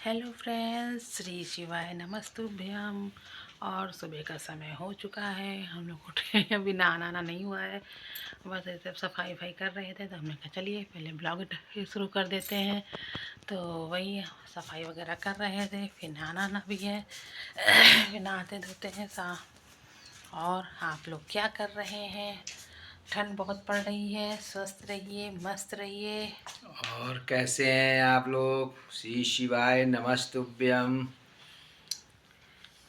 Hello friends, Shri शिवाय नमस्तुभ्यम। और सुबह का समय हो चुका है, हम लोग उठे हैं, अभी नहाना नहीं हुआ है, बस ऐसे सफाई वफाई कर रहे थे। तो हमने कहा चलिए पहले ब्लॉग शुरू कर देते हैं। तो वही सफाई वगैरह कर रहे थे, फिर नहाना भी है, फिर नहाते धोते हैं सा। और आप लोग क्या कर रहे हैं? ठंड बहुत पड़ रही है, स्वस्थ रहिए, मस्त रहिए। और कैसे हैं आप लोग? श्री शिवाय नमस्तुभ्यम।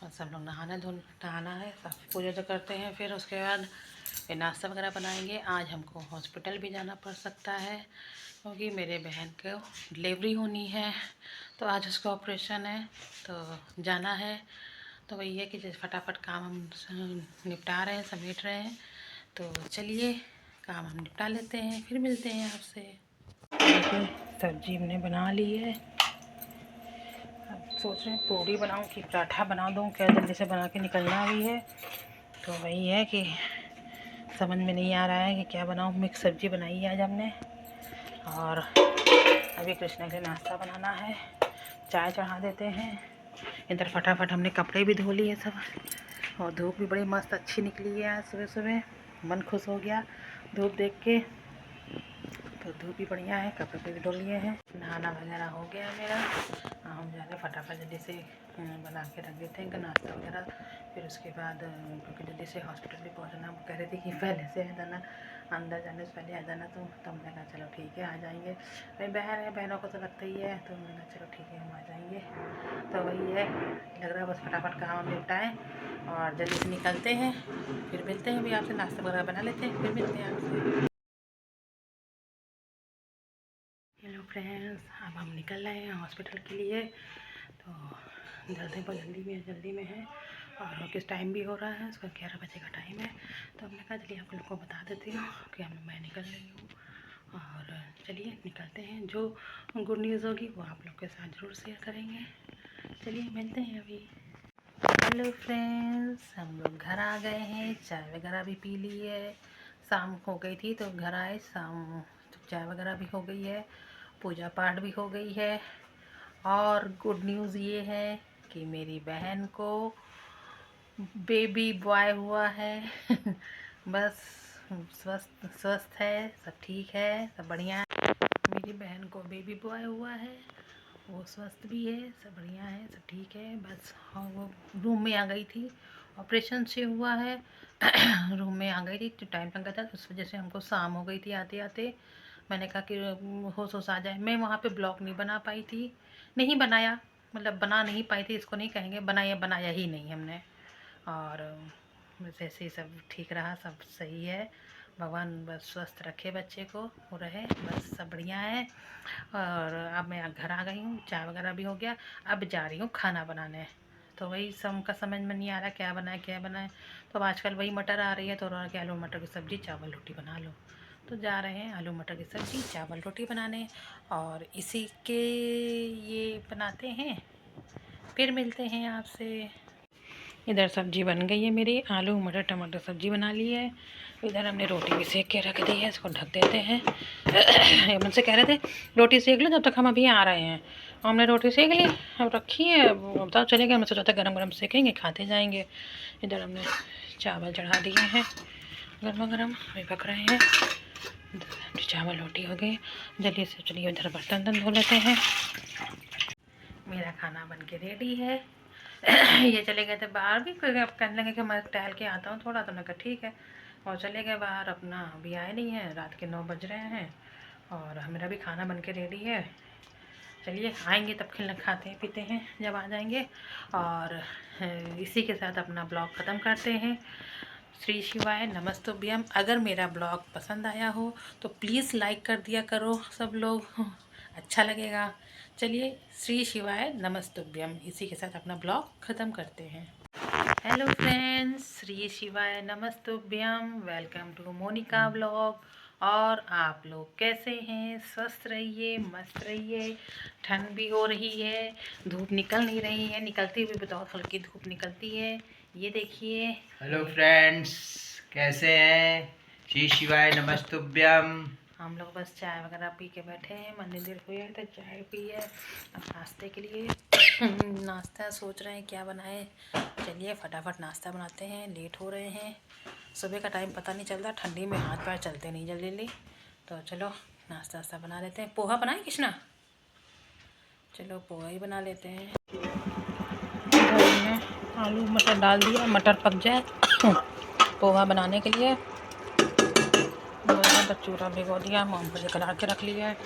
और सब लोग नहाना है, सब पूजा तो करते हैं, फिर उसके बाद फिर नाश्ता वगैरह बनाएंगे। आज हमको हॉस्पिटल भी जाना पड़ सकता है क्योंकि मेरे बहन को डिलीवरी होनी है, तो आज उसका ऑपरेशन है, तो जाना है। तो वही है कि जैसे फटाफट काम हम निपटा रहे हैं, समेट रहे हैं। तो चलिए काम हम निपटा लेते हैं, फिर मिलते हैं आपसे। देखिए सब्जी हमने बना ली है। अब सोच रहे हैं पूड़ी बनाऊं कि पराठा बना दूं, क्या जल्दी से बना के निकलना भी है। तो वही है कि समझ में नहीं आ रहा है कि क्या बनाऊं। मिक्स सब्जी बनाई है आज हमने। और अभी कृष्णा के लिए नाश्ता बनाना है, चाय चढ़ा देते हैं। इधर फटाफट हमने कपड़े भी धो लिए सब, और धूप भी बड़ी मस्त अच्छी निकली है आज सुबह सुबह। मन खुश हो गया धूप देख के। तो धूप भी बढ़िया है, कपड़े भी धो लिए हैं, नहाना वगैरह हो गया मेरा। हम जा रहे फटाफट जल्दी से बना के रख देते हैं नाश्ता वगैरह। फिर उसके बाद क्योंकि जल्दी से हॉस्पिटल भी पहुंचना, हम कह रहे थे कि पहले से आ जाना, अंदर जाने से पहले आ जाना। तो हमने कहा चलो ठीक है आ जाएंगे, भाई बहन है, बहनों को तो लगता ही है। तो हमने कहा चलो ठीक है हम आ जाएंगे। तो वही है, लग रहा है बस फटाफट काम निपटाएँ और जल्दी से निकलते हैं। फिर मिलते हैं, भी आपसे नाश्ता वगैरह बना लेते हैं, फिर मिलते हैं आपसे। हेलो फ्रेंड्स, अब हम निकल रहे हैं हॉस्पिटल के लिए। तो जल्दी में है, और किस टाइम भी हो रहा है, उसका 11 बजे का टाइम है। तो हमने कहा चलिए आप लोग को बता देती हूँ कि मैं निकल रही हूँ। और चलिए निकलते हैं, जो गुड न्यूज़ होगी वो आप लोग के साथ ज़रूर शेयर करेंगे। चलिए मिलते हैं अभी। हेलो फ्रेंड्स, हम लोग घर आ गए हैं, चाय वगैरह भी पी ली है। शाम हो गई थी तो घर आए शाम, तो चाय वगैरह भी हो गई है, पूजा पाठ भी हो गई है। और गुड न्यूज़ ये है कि मेरी बहन को बेबी बॉय हुआ है। बस स्वस्थ स्वस्थ है, सब ठीक है, सब बढ़िया है। मेरी बहन को बेबी बॉय हुआ है, वो स्वस्थ भी है, सब बढ़िया है, सब ठीक है। बस हाँ, वो रूम में आ गई थी, ऑपरेशन से हुआ है। रूम में आ गई थी तो टाइम लग गया था, उस वजह से हमको शाम हो गई थी आते आते। मैंने कहा कि होश होश आ जाए। मैं वहाँ पे ब्लॉग नहीं बना पाई थी, नहीं बनाया, मतलब बना नहीं पाई थी, इसको नहीं कहेंगे, बनाया ही नहीं हमने। और बस ऐसे ही सब ठीक रहा, सब सही है। भगवान बस स्वस्थ रखे बच्चे को, वो रहे, बस सब बढ़िया है। और अब मैं घर आ गई हूँ, चाय वगैरह भी हो गया, अब जा रही हूँ खाना बनाने। तो वही सब का समझ में नहीं आ रहा क्या बनाए क्या बनाए। तो अब आजकल वही मटर आ रही है, तो कि आलू मटर की सब्ज़ी चावल रोटी बना लो। तो जा रहे हैं आलू मटर की सब्ज़ी चावल रोटी बनाने, और इसी के ये बनाते हैं, फिर मिलते हैं आपसे। इधर सब्जी बन गई है मेरी, आलू मटर टमाटर सब्जी बना ली है। इधर हमने रोटी भी सेक के रख दी है, इसको ढक देते हैं। मुझसे कह रहे थे रोटी सेक लो, जब तक हम अभी आ रहे हैं। हमने रोटी सेक ली, अब रखी है, अब तब चले गए। हमने सोचा था गरम गरम सेकेंगे, खाते जाएंगे। इधर हमने चावल चढ़ा दिए हैं, गर्मा गर्म अभी पक रहे हैं। चावल रोटी हो गई, जल्दी से चलिए इधर बर्तन धो लेते हैं। मेरा खाना बन के रेडी है। ये चले गए थे बाहर, भी कोई अब कहने लगे कि मैं टहल के आता हूँ थोड़ा, तो मैं कहा ठीक है। और चले गए बाहर, अपना अभी आए नहीं हैं, रात के 9 बज रहे हैं। और मेरा भी खाना बन के रेडी है। चलिए आएंगे तब खिलना, खाते हैं पीते हैं जब आ जाएंगे। और इसी के साथ अपना ब्लॉग ख़त्म करते हैं। श्री शिवाय नमस्तुभ्यम। अगर मेरा ब्लॉग पसंद आया हो तो प्लीज़ लाइक कर दिया करो सब लोग, अच्छा लगेगा। चलिए श्री शिवाय नमस्तुभ्यम, इसी के साथ अपना ब्लॉग ख़त्म करते हैं। हेलो फ्रेंड्स, श्री शिवाय नमस्तुभ्यम, वेलकम टू मोनिका ब्लॉग। और आप लोग कैसे हैं? स्वस्थ रहिए, मस्त रहिए। ठंड भी हो रही है, धूप निकल नहीं रही है, निकलती हुई बताओ, हल्की धूप निकलती है, ये देखिए। हेलो फ्रेंड्स, कैसे हैं? श्री शिवाय नमस्तुभ्यम। हम लोग बस चाय वगैरह पी के बैठे हैं। मंदिर देर हुई है तो चाय पी है। अब नाश्ते के लिए नाश्ता सोच रहे हैं क्या बनाए। चलिए फटाफट नाश्ता बनाते हैं, लेट हो रहे हैं। सुबह का टाइम पता नहीं चलता, ठंडी में हाथ पैर चलते नहीं जल्दी जल्दी। तो चलो नाश्ता वास्ता बना लेते हैं। पोहा बनाए कृष्णा? चलो पोहा ही बना लेते हैं। आलू मटर डाल दिया, मटर पक जाए पोहा बनाने के लिए। चूरा भिगो दिया, मूँगफली कला के रख लिया है।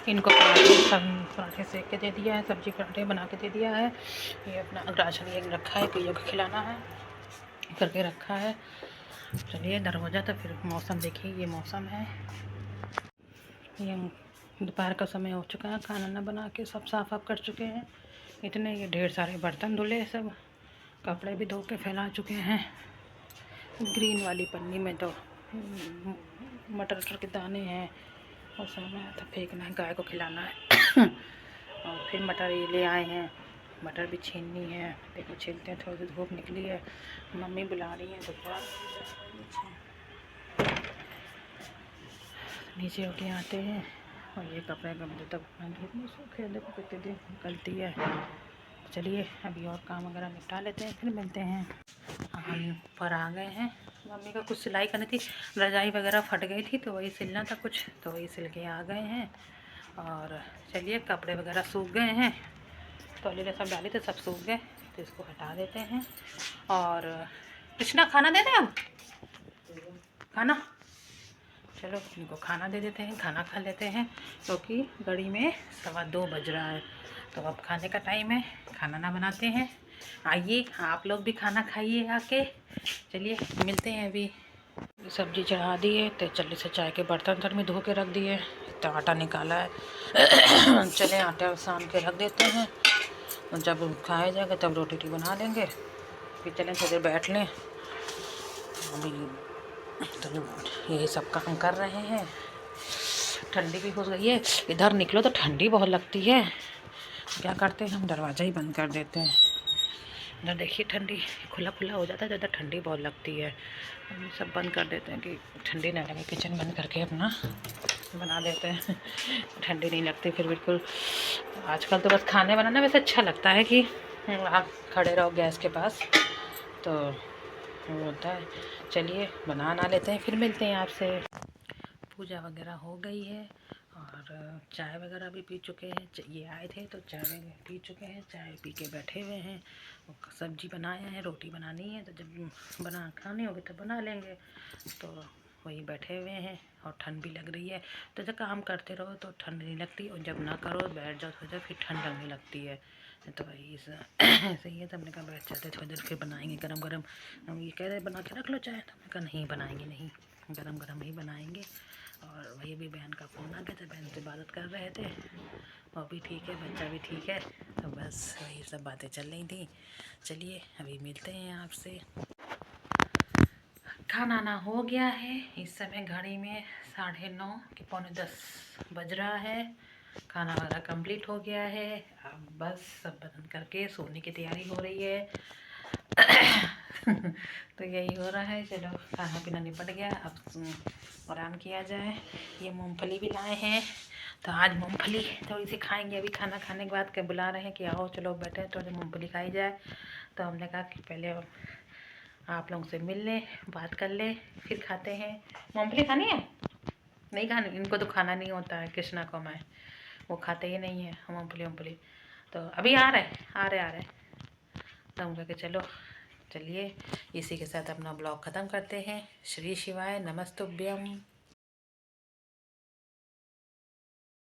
इनको पराठे सेक के दे दिया है, सब्जी पराठे बना के दे दिया है। ये अपना राशन ये रखा है, पियो को खिलाना है करके रखा है। चलिए दरवाज़ा तो फिर मौसम देखिए, ये मौसम है। ये दोपहर का समय हो चुका है, खाना ना बना के सब साफ कर चुके हैं। इतने ये ढेर सारे बर्तन धुले, सब कपड़े भी धो के फैला चुके हैं। ग्रीन वाली पन्नी में तो मटर के दाने हैं, उसमें तो फेंकना है, गाय को खिलाना है। और फिर मटर ये ले आए हैं, मटर भी छीननी है। देखो छीलते हैं, थोड़ी सी धूप निकली है, मम्मी बुला रही है दोपहर। नीचे होके आते हैं और ये कपड़े गमले तक धूप में सूखे, देखो कितने दिन निकलती है। चलिए अभी और काम वगैरह निपटा लेते हैं, फिर मिलते हैं। हम पर आ गए हैं। मम्मी का कुछ सिलाई करनी थी, रजाई वगैरह फट गई थी तो वही सिलना था कुछ, तो वही सिल के आ गए हैं। और चलिए कपड़े वगैरह सूख गए हैं, तौलिए सब डाले थे, सब सूख गए, तो इसको हटा देते हैं। और कृष्णा खाना दे दें अब, खाना, चलो इनको खाना दे देते हैं, खाना खा लेते हैं क्योंकि घड़ी में 2:15 बज रहा है। तो अब खाने का टाइम है, खाना ना बनाते हैं। आइए आप लोग भी खाना खाइए आके। चलिए मिलते हैं अभी। सब्जी चढ़ा दी है, तो जल्दी से चाय के बर्तन तक में धो के रख दिए, तो आटा निकाला है। चले आटा सान के रख देते हैं, जब खाया जाएगा तब रोटी बना लेंगे। फिर चलें थोड़ी देर बैठ लें। अभी तो यही सब काम कर रहे हैं। ठंडी भी हो गई है, इधर निकलो तो ठंडी बहुत लगती है। क्या करते हैं, हम दरवाज़ा ही बंद कर देते हैं। इधर देखिए ठंडी खुला हो जाता है, ज़्यादा ठंडी बहुत लगती है। हम सब बंद कर देते हैं कि ठंडी ना लगे। किचन बंद करके अपना बना देते हैं, ठंडी नहीं लगती फिर बिल्कुल। आजकल तो बस खाने बनाना वैसे अच्छा लगता है कि आप खड़े रहो गैस के पास, तो वो होता है। चलिए बना लेते हैं, फिर मिलते हैं आपसे। पूजा वगैरह हो गई है और चाय वगैरह भी पी चुके हैं। ये आए थे तो चाय वगैरह पी चुके हैं, चाय पी के बैठे हुए हैं। सब्जी बनाए हैं, रोटी बनानी है, तो जब खानी होगी तो बना लेंगे। तो वही बैठे हुए हैं और ठंड भी लग रही है। तो जब काम करते रहो तो ठंड नहीं लगती, और जब ना करो बैठ जाओ थोड़ी देर फिर ठंड लगने लगती है। तो वही ऐसे ही है। तो हमने कहा बैठ जाते थोड़ी देर, फिर बनाएंगे गरम गरम। हम ये कह रहे बना के रख लो चाय, तो हमने कहा नहीं बनाएंगे, नहीं गरम गरम ही बनाएंगे। और वही भी बहन का फ़ोन आ गया था, बहन से बात कर रहे थे। वो भी ठीक है, बच्चा भी ठीक है, तो बस वही सब बातें चल रही थी। चलिए अभी मिलते हैं आपसे। खाना ना हो गया है, इस समय घड़ी में 9:30 कि 9:45 बज रहा है। खाना वाला कंप्लीट हो गया है, अब बस सब बंद करके सोने की तैयारी हो रही है। तो यही हो रहा है। चलो खाना पीना निपट गया, अब आराम किया जाए। ये मूंगफली भी लाए हैं, तो आज मूंगफली थोड़ी सी खाएंगे। अभी खाना खाने के बाद के बुला रहे हैं कि आओ चलो बैठे थोड़ी मूंगफली खाई जाए। तो हमने कहा कि पहले आप लोगों से मिल लें, बात कर लें, फिर खाते हैं। मूंगफली खानी है? नहीं खानी, इनको तो खाना नहीं होता है, कृष्णा को मैं, वो खाते ही नहीं है मूंगफली। तो अभी आ रहे तो हम कह चलो। चलिए इसी के साथ अपना ब्लॉग ख़त्म करते हैं। श्री शिवाय नमस्तुभ्यम।